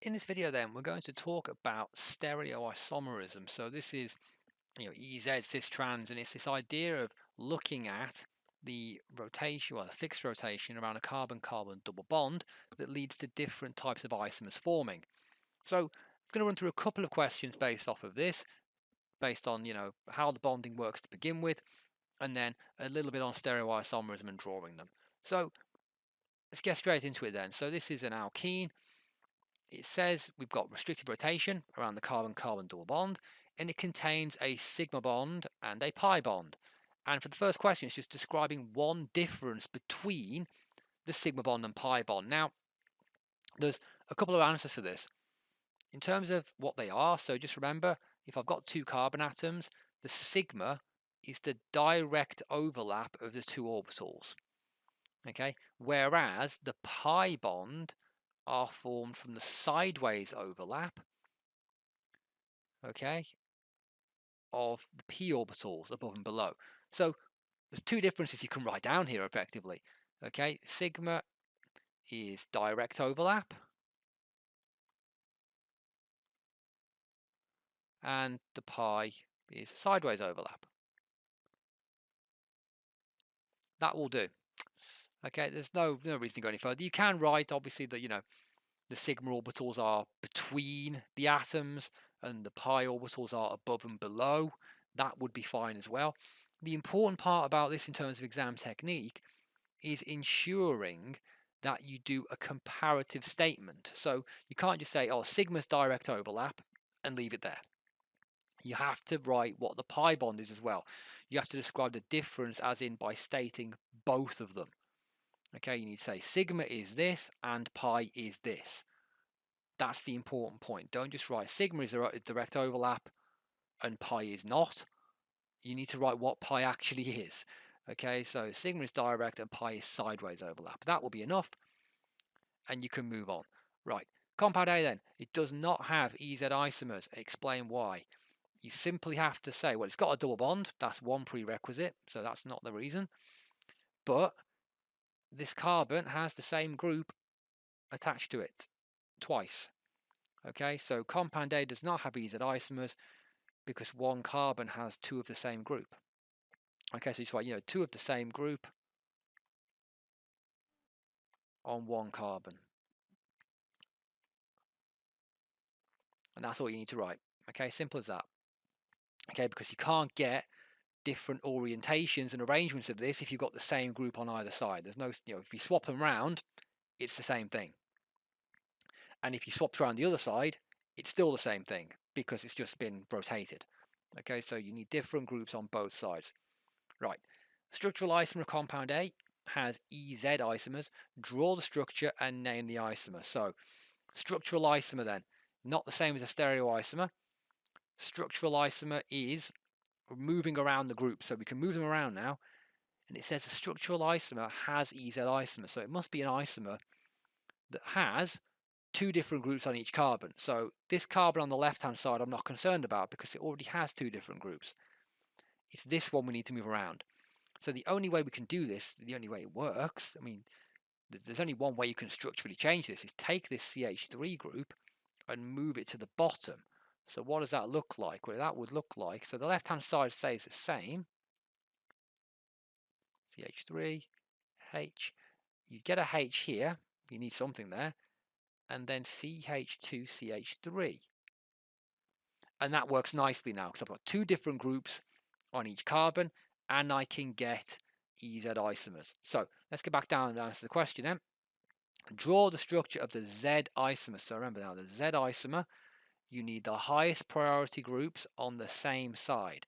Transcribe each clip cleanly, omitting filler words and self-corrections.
In this video then, we're going to talk about stereoisomerism. So this is, EZ cis trans, and it's this idea of looking at the rotation, well, the fixed rotation around a carbon-carbon double bond that leads to different types of isomers forming. So I'm going to run through a couple of questions based off of this, based on, how the bonding works to begin with, and then a little bit on stereoisomerism and drawing them. So let's get straight into it then. So this is an alkene. It says we've got restricted rotation around the carbon-carbon double bond, and it contains a sigma bond and a pi bond. And for the first question, it's just describing one difference between the sigma bond and pi bond. Now, there's a couple of answers for this. In terms of what they are, so just remember, if I've got two carbon atoms, the sigma is the direct overlap of the two orbitals. Okay, whereas the pi bond are formed from the sideways overlap, okay, of the p orbitals above and below. So there's two differences you can write down here effectively. Okay, sigma is direct overlap, and the pi is sideways overlap. That will do. Okay, there's no reason to go any further. You can write obviously that the sigma orbitals are between the atoms and the pi orbitals are above and below. That would be fine as well. The important part about this in terms of exam technique is ensuring that you do a comparative statement. So you can't just say, oh, sigma's direct overlap and leave it there. You have to write what the pi bond is as well. You have to describe the difference as in by stating both of them. Okay, you need to say sigma is this and pi is this. That's the important point. Don't just write sigma is a direct overlap and pi is not. You need to write what pi actually is. Okay, so sigma is direct and pi is sideways overlap. That will be enough, and you can move on. Right, compound A then. It does not have EZ isomers. Explain why. You simply have to say, well, it's got a double bond. That's one prerequisite, so that's not the reason. But this carbon has the same group attached to it twice. Okay, so compound A does not have EZ isomers because one carbon has two of the same group. Okay, so you just write, two of the same group on one carbon. And that's all you need to write. Okay, simple as that. Okay, because you can't get different orientations and arrangements of this if you've got the same group on either side. There's no, if you swap them around, it's the same thing. And if you swapped around the other side, it's still the same thing because it's just been rotated. Okay, so you need different groups on both sides. Right, structural isomer of compound A has EZ isomers. Draw the structure and name the isomer. So structural isomer then, not the same as a stereoisomer. Structural isomer is moving around the group, so we can move them around now. And it says a structural isomer has EZ isomers, so it must be an isomer that has two different groups on each carbon. So this carbon on the left-hand side I'm not concerned about because it already has two different groups. It's this one we need to move around. So the only way we can do this, the only way it works, there's only one way you can structurally change this, is take this CH3 group and move it to the bottom. So what does that look like? Well, that would look like, so the left-hand side stays the same. CH3, H. You get a H here, you need something there, and then CH2, CH3. And that works nicely now because I've got two different groups on each carbon and I can get EZ isomers. So let's get back down and answer the question then. Draw the structure of the Z isomer. So remember now, the Z isomer, you need the highest priority groups on the same side.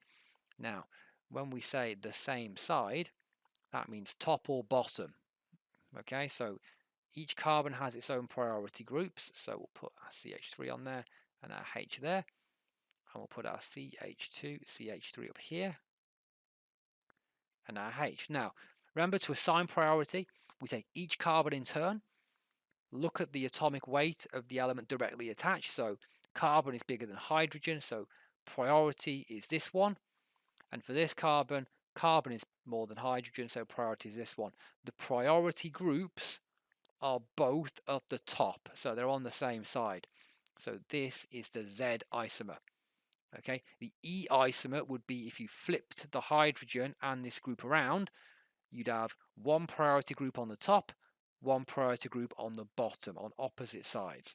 Now, when we say the same side, that means top or bottom. Okay, so each carbon has its own priority groups. So we'll put our CH3 on there and our H there. And we'll put our CH2, CH3 up here. And our H. Now, remember to assign priority, we take each carbon in turn, look at the atomic weight of the element directly attached. So carbon is bigger than hydrogen, so priority is this one. And for this carbon, carbon is more than hydrogen, so priority is this one. The priority groups are both at the top, so they're on the same side. So this is the Z isomer. Okay, the E isomer would be if you flipped the hydrogen and this group around, you'd have one priority group on the top, one priority group on the bottom, on opposite sides.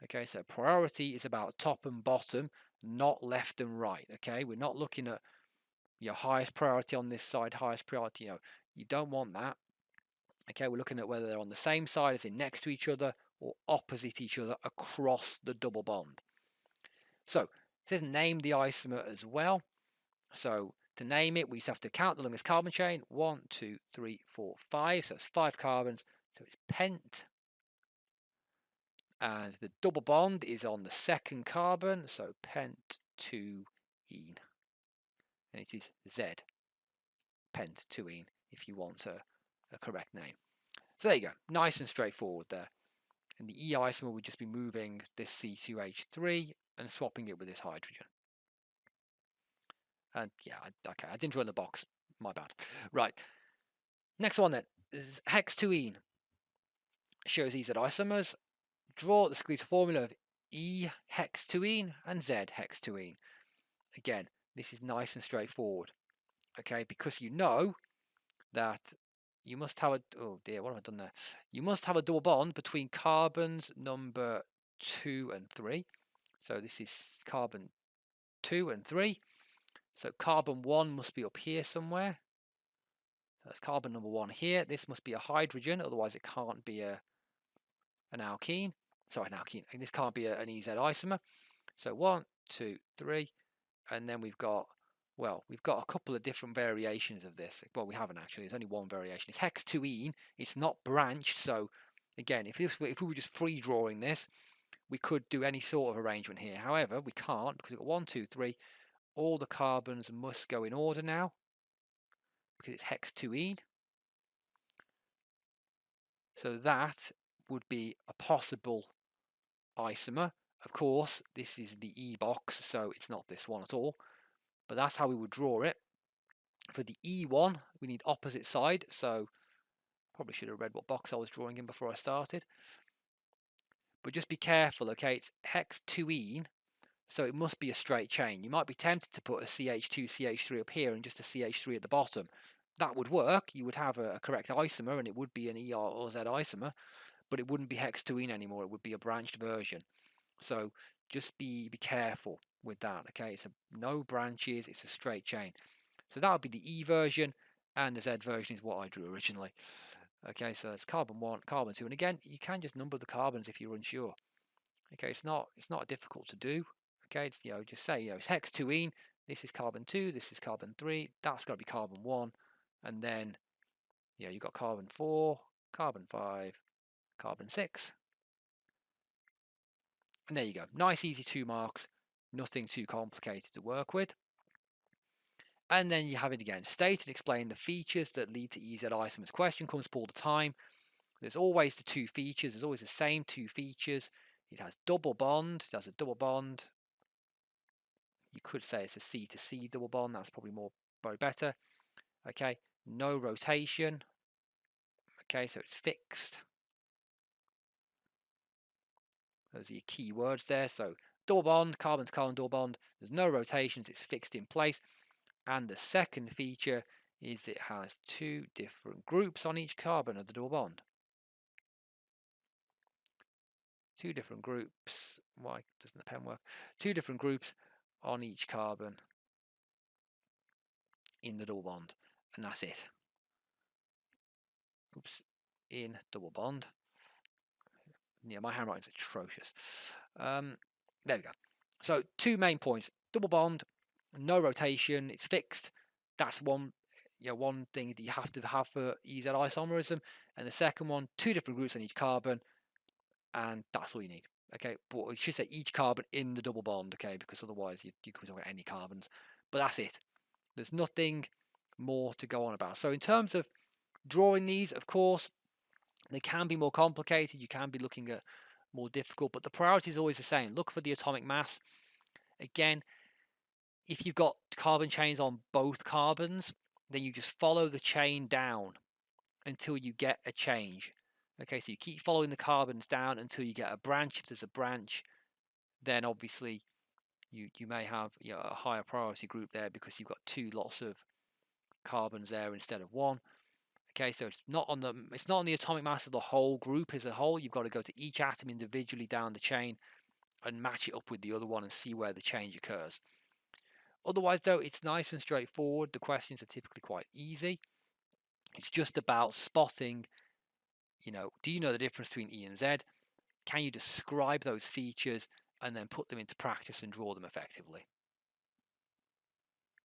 Okay, so priority is about top and bottom, not left and right. Okay, we're not looking at your highest priority on this side, highest priority. You don't want that. Okay, we're looking at whether they're on the same side, as in next to each other, or opposite each other across the double bond. So it says name the isomer as well. So to name it, we just have to count the longest carbon chain. 1, 2, 3, 4, 5. So it's 5 carbons. So it's pent. And the double bond is on the second carbon. So pent-2-ene. And it is Z. Pent-2-ene, if you want a correct name. So there you go. Nice and straightforward there. And the E isomer would just be moving this C2H3 and swapping it with this hydrogen. And yeah, okay, I didn't draw in the box. My bad. Right. Next one then is hex-2-ene. Shows these isomers. Draw the skeletal formula of E hex-2-ene and Z hex-2-ene. Again, this is nice and straightforward. Okay, because you know that you must have a, oh dear, what have I done there? You must have a double bond between carbons number 2 and 3. So this is carbon 2 and 3. So carbon 1 must be up here somewhere. That's carbon number 1 here. This must be a hydrogen, otherwise it can't be an alkene. Sorry, an alkene. And this can't be an EZ isomer. So 1, 2, 3, and then we've got, well, we've got a couple of different variations of this. Well, we haven't actually. There's only one variation. It's hex-2-ene. It's not branched. So again, if we were just free drawing this, we could do any sort of arrangement here. However, we can't because we've got 1, 2, 3. All the carbons must go in order now because it's hex-2-ene. So that would be a possible isomer. Of course, this is the E box, so it's not this one at all. But that's how we would draw it. For the E one, we need opposite side, so probably should have read what box I was drawing in before I started. But just be careful, okay? It's hex-2-ene, so it must be a straight chain. You might be tempted to put a CH2, CH3 up here and just a CH3 at the bottom. That would work. You would have a correct isomer, and it would be an ER or Z isomer, but it wouldn't be hex-2-ene anymore. It would be a branched version. So just be careful with that, okay? It's no branches, it's a straight chain. So that would be the E version, and the Z version is what I drew originally. Okay, so it's carbon 1, carbon 2, and again, you can just number the carbons if you're unsure. Okay, it's not difficult to do. Okay, it's, just say, it's hex-2-ene, this is carbon 2, this is carbon 3, that's got to be carbon 1, and then, you've got carbon 4, carbon 5, carbon 6, and there you go. Nice, easy 2 marks, nothing too complicated to work with. And then you have it again. State and explain the features that lead to EZ isomers. Question comes up all the time. There's always the 2 features. There's always the same 2 features. It has double bond. It has a double bond. You could say it's a C to C double bond. That's probably probably better. Okay. No rotation. Okay, so it's fixed. Those are your key words there. So double bond, carbon to carbon double bond. There's no rotations. It's fixed in place. And the second feature is it has 2 different groups on each carbon of the double bond. 2 different groups. Why doesn't the pen work? 2 different groups on each carbon in the double bond, and that's it. Oops, in double bond. Yeah, my handwriting's atrocious. There we go. So 2 main points: double bond, no rotation, it's fixed. That's one thing that you have to have for EZ isomerism, and the second one, 2 different groups on each carbon, and that's all you need. Okay, but it should say each carbon in the double bond, okay, because otherwise you could talk about any carbons. But that's it. There's nothing more to go on about. So in terms of drawing these, of course, they can be more complicated. You can be looking at more difficult, but the priority is always the same. Look for the atomic mass. Again, if you've got carbon chains on both carbons, then you just follow the chain down until you get a change. Okay, so you keep following the carbons down until you get a branch. If there's a branch, then obviously you may have, you know, a higher priority group there because you've got two lots of carbons there instead of one. Okay, so it's not on the atomic mass of the whole group as a whole. You've got to go to each atom individually down the chain and match it up with the other one and see where the change occurs. Otherwise, though, it's nice and straightforward. The questions are typically quite easy. It's just about spotting, you know, do you know the difference between E and Z? Can you describe those features and then put them into practice and draw them effectively?